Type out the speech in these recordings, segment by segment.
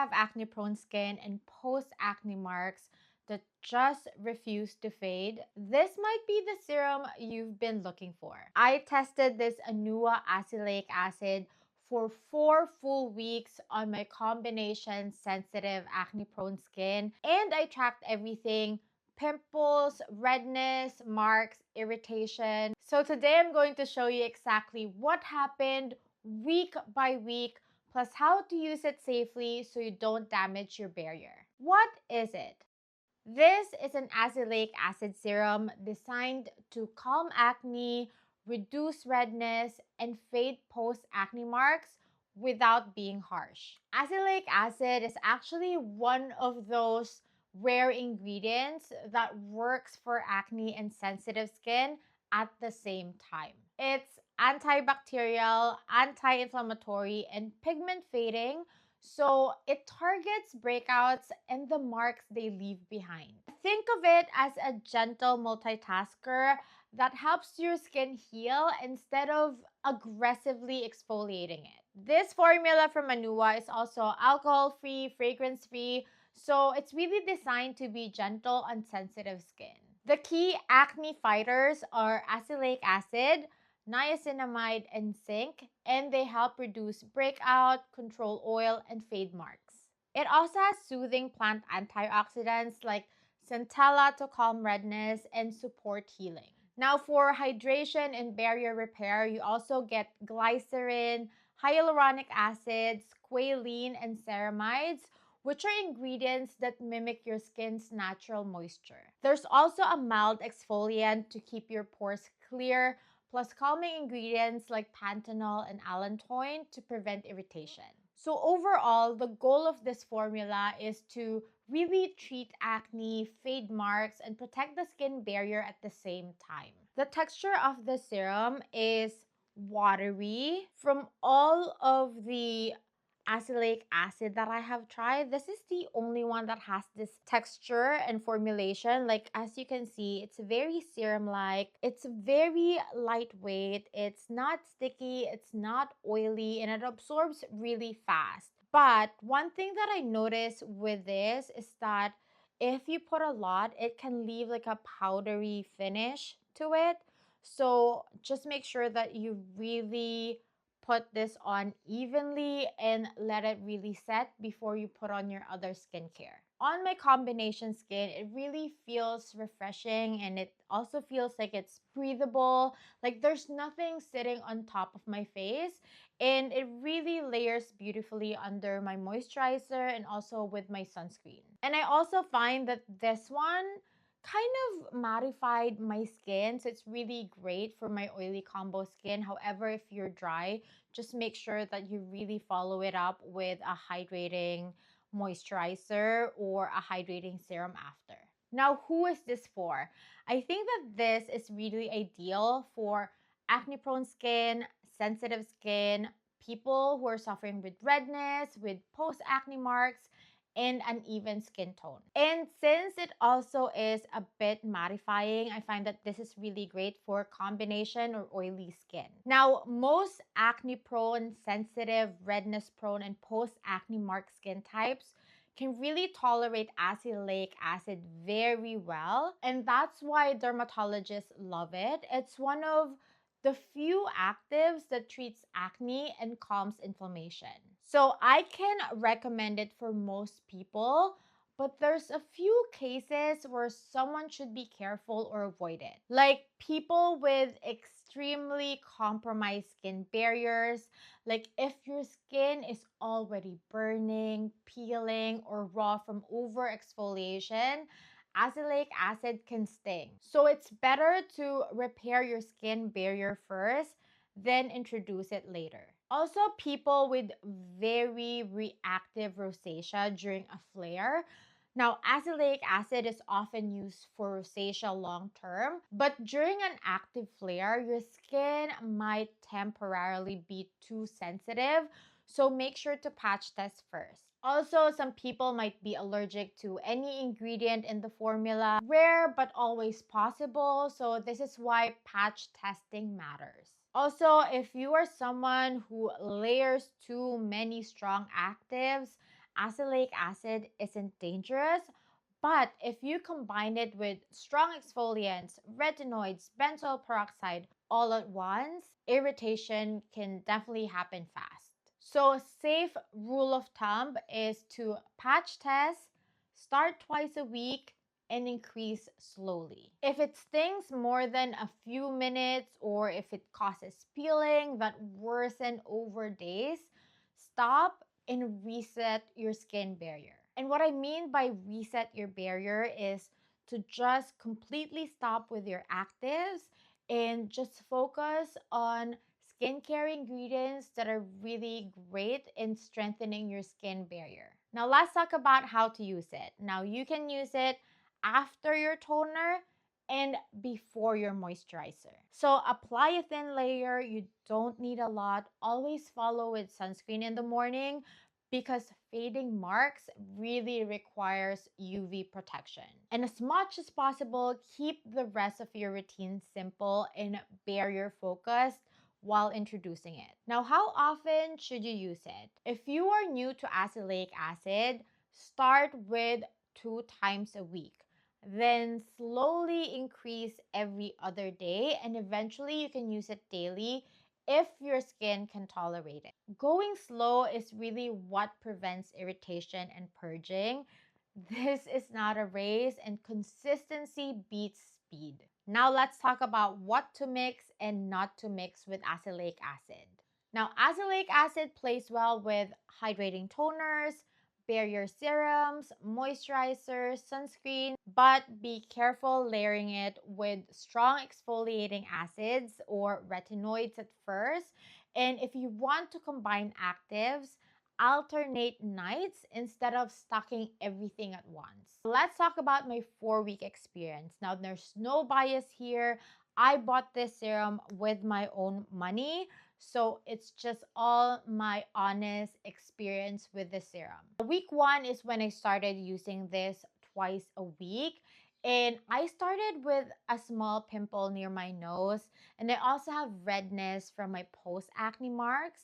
have acne-prone skin and post-acne marks that just refuse to fade, this might be the serum you've been looking for. I tested this ANUA Azelaic Acid for 4 full weeks on my combination sensitive acne-prone skin, and I tracked everything: pimples, redness, marks, irritation. So today I'm going to show you exactly what happened week by week, plus how to use it safely so you don't damage your barrier. What is it? This is an azelaic acid serum designed to calm acne, reduce redness, and fade post-acne marks without being harsh. Azelaic acid is actually one of those rare ingredients that works for acne and sensitive skin at the same time. It's antibacterial, anti-inflammatory, and pigment fading, so it targets breakouts and the marks they leave behind. Think of it as a gentle multitasker that helps your skin heal instead of aggressively exfoliating it. This formula from ANUA is also alcohol-free, fragrance-free, so it's really designed to be gentle on sensitive skin. The key acne fighters are azelaic acid, niacinamide, and zinc, and they help reduce breakout, control oil, and fade marks. It also has soothing plant antioxidants like centella to calm redness and support healing. Now, for hydration and barrier repair, you also get glycerin, hyaluronic acids, squalene, and ceramides, which are ingredients that mimic your skin's natural moisture. There's also a mild exfoliant to keep your pores clear, plus calming ingredients like panthenol and allantoin to prevent irritation. So overall, the goal of this formula is to really treat acne, fade marks, and protect the skin barrier at the same time. The texture of the serum is watery. From all of the azelaic acid that I have tried, this is the only one that has this texture and formulation. Like, as you can see, it's very serum-like. It's very lightweight. It's not sticky. It's not oily, and it absorbs really fast. But one thing that I noticed with this is that if you put a lot, it can leave like a powdery finish to it. So just make sure that you really put this on evenly and let it really set before you put on your other skincare. On my combination skin, it really feels refreshing, and it also feels like it's breathable. Like there's nothing sitting on top of my face, and it really layers beautifully under my moisturizer and also with my sunscreen. And I also find that this one kind of mattified my skin, so it's really great for my oily combo skin. However, if you're dry, just make sure that you really follow it up with a hydrating moisturizer or a hydrating serum after. Now, who is this for? I think that this is really ideal for acne-prone skin, sensitive skin, people who are suffering with redness, with post-acne marks, and uneven skin tone. And since it also is a bit mattifying, I find that this is really great for combination or oily skin. Now, most acne-prone, sensitive, redness-prone, and post-acne mark skin types can really tolerate azelaic acid very well, and that's why dermatologists love it. It's one of the few actives that treats acne and calms inflammation. So I can recommend it for most people, but there's a few cases where someone should be careful or avoid it. Like people with extremely compromised skin barriers, like if your skin is already burning, peeling, or raw from over exfoliation, azelaic acid can sting. So it's better to repair your skin barrier first, then introduce it later. Also, people with very reactive rosacea during a flare. Now, azelaic acid is often used for rosacea long term, but during an active flare, your skin might temporarily be too sensitive, so make sure to patch test first. Also, some people might be allergic to any ingredient in the formula. Rare but always possible, so this is why patch testing matters. Also, if you are someone who layers too many strong actives, azelaic acid isn't dangerous, but if you combine it with strong exfoliants, retinoids, benzoyl peroxide all at once, irritation can definitely happen fast. So a safe rule of thumb is to patch test, start twice a week, and increase slowly. If it stings more than a few minutes or if it causes peeling that worsen over days, stop and reset your skin barrier. And what I mean by reset your barrier is to just completely stop with your actives and just focus on skincare ingredients that are really great in strengthening your skin barrier. Now let's talk about how to use it. Now you can use it after your toner and before your moisturizer. So apply a thin layer, you don't need a lot. Always follow with sunscreen in the morning because fading marks really requires UV protection. And as much as possible, keep the rest of your routine simple and barrier focused while introducing it. Now, how often should you use it? If you are new to azelaic acid, start with 2 times a week. Then slowly increase every other day, and eventually you can use it daily if your skin can tolerate it. Going slow is really what prevents irritation and purging. This is not a race, and consistency beats speed. Now let's talk about what to mix and not to mix with azelaic acid. Now, azelaic acid plays well with hydrating toners, barrier serums, moisturizers, sunscreen, but be careful layering it with strong exfoliating acids or retinoids at first. And if you want to combine actives, alternate nights instead of stocking everything at once. Let's talk about my 4-week experience. Now, there's no bias here. I bought this serum with my own money, so it's just all my honest experience with the serum. Week 1 is when I started using this twice a week. And I started with a small pimple near my nose, and I also have redness from my post-acne marks.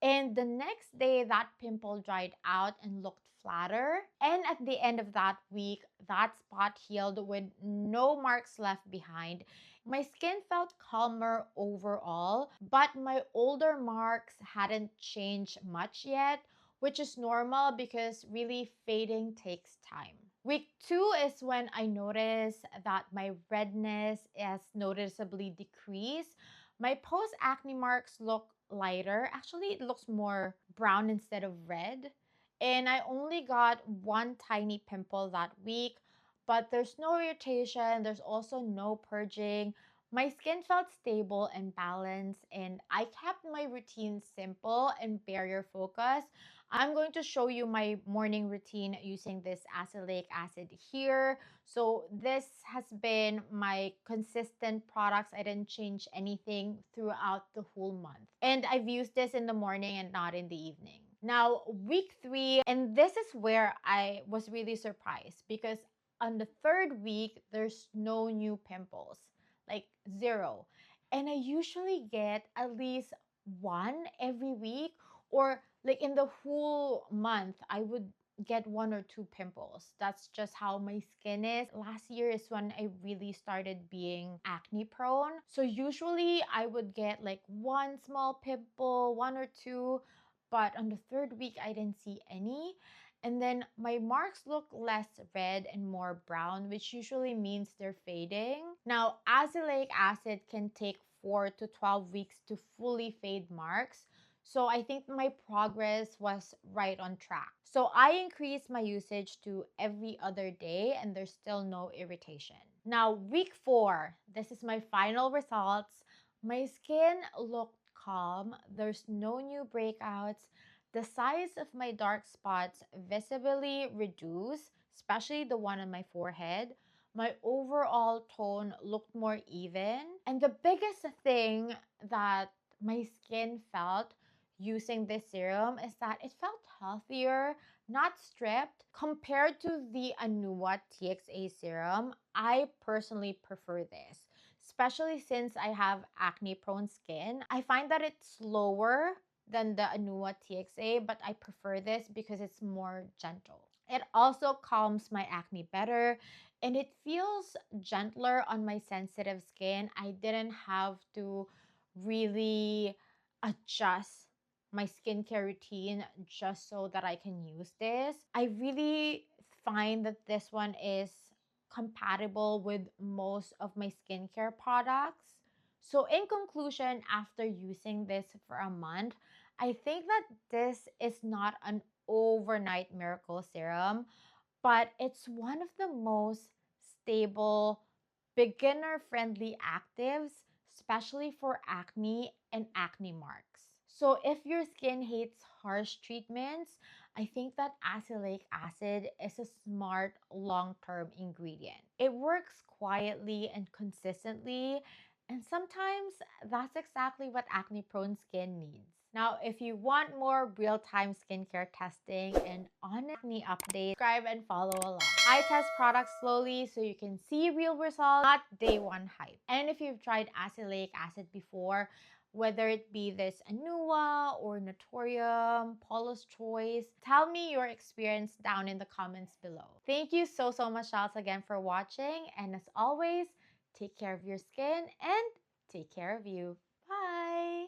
And the next day, that pimple dried out and looked flatter. And at the end of that week, that spot healed with no marks left behind. My skin felt calmer overall, but my older marks hadn't changed much yet, which is normal because really fading takes time. Week 2 is when I noticed that my redness has noticeably decreased. My post-acne marks look lighter. Actually, it looks more brown instead of red. And I only got one tiny pimple that week, but there's no irritation. There's also no purging. My skin felt stable and balanced, and I kept my routine simple and barrier focused. I'm going to show you my morning routine using this azelaic acid here. So this has been my consistent products. I didn't change anything throughout the whole month. And I've used this in the morning and not in the evening. Now, week 3, and this is where I was really surprised because on the 3rd week, there's no new pimples, like 0. And I usually get at least one every week, or like in the whole month, I would get 1 or 2 pimples. That's just how my skin is. Last year is when I really started being acne prone. So usually I would get like 1 small pimple, 1 or 2, but on the 3rd week I didn't see any. And then my marks look less red and more brown, which usually means they're fading. Now, azelaic acid can take 4 to 12 weeks to fully fade marks. So I think my progress was right on track. So I increased my usage to every other day and there's still no irritation. Now, week 4, this is my final results. My skin looked calm. There's no new breakouts. The size of my dark spots visibly reduced, especially the one on my forehead. My overall tone looked more even. And the biggest thing that my skin felt using this serum is that it felt healthier, not stripped. Compared to the ANUA TXA serum, I personally prefer this, especially since I have acne prone skin. I find that it's slower than the ANUA TXA, but I prefer this because it's more gentle. It also calms my acne better and it feels gentler on my sensitive skin. I didn't have to really adjust my skincare routine just so that I can use this. I really find that this one is compatible with most of my skincare products. So in conclusion, after using this for a month, I think that this is not an overnight miracle serum, but it's one of the most stable, beginner-friendly actives, especially for acne and acne marks. So if your skin hates harsh treatments, I think that azelaic acid is a smart long-term ingredient. It works quietly and consistently, and sometimes that's exactly what acne-prone skin needs. Now, if you want more real-time skincare testing and on acne updates, subscribe and follow along. I test products slowly so you can see real results, not day one hype. And if you've tried azelaic acid before, whether it be this ANUA or Natorium, Paula's Choice, tell me your experience down in the comments below. Thank you so much else again for watching. And as always, take care of your skin and take care of you. Bye!